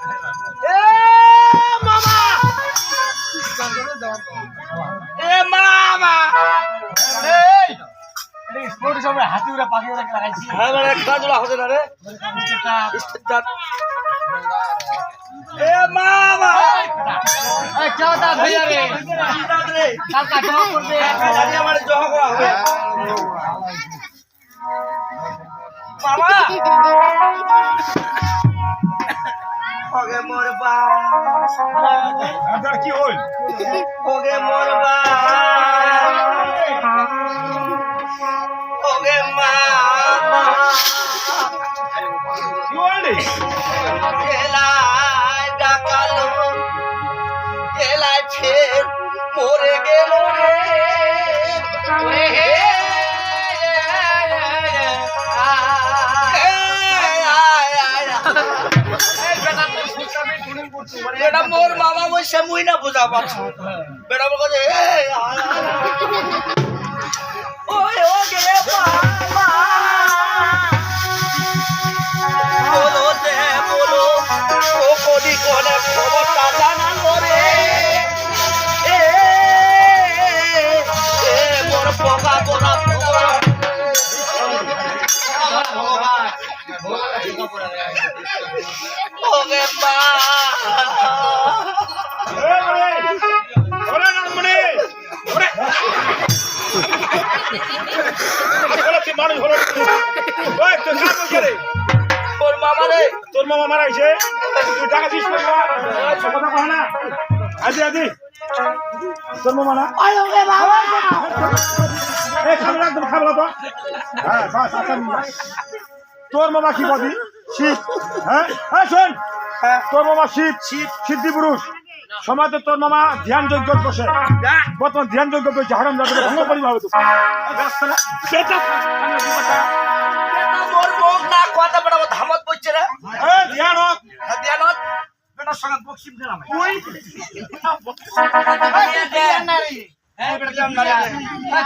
এ মামা এ মামা এই স্পোর্ট সব হাতি উড়া পাখি উড়া লাগাইছি হ্যাঁ মানে কাজলা হতে না রে স্টার্ট এ মামা এই চাওতা ভইয়া রে কালকা জহ করবে জানি আমারে জহ করা হবে মামা ওগে মোর বা আদার কি হল ওগে মোর বা ওগে মামা কি হল এলাই ডাকালো এলাই ফের মরে গেল রে ওরে হে বেটা মোর মামা বসে মুই না বুঝা পাচ্ছি বেটা বল কথা ওই ও গে মামা বলো দে বলো ও কোনি কোনে খবরটা জানালো রে এ মোর পকা পোড়া ওগে মা ওরে নামনে ওরে ওরে কি মানুষ হলো ওই তো কাজ করে তোর মামা রে তোর মামা মারা গেছে তুই টাকা দিস না কথা কহ না আদি আদি তোর মামা না ওই ওগে বাবা এই খাবলা একদম খাবলা তো হ্যাঁ বাস আসাম তোর মামা কি বদি শীত হ্যাঁ হ্যাঁ শোন তোর মামা শীত শীত সিদ্ধি পুরুষ সমাজে তোর মামা ধ্যান যজ্ঞ বসে বর্তমান ধ্যান যজ্ঞ করছে হারাম যাতে ভঙ্গ করিবা হতো মোর মুখ না কথা বেটা ধামত পড়ছে রে ধ্যান হোক ধ্যানত বেটার সঙ্গে বক্সিম দিলাম ওই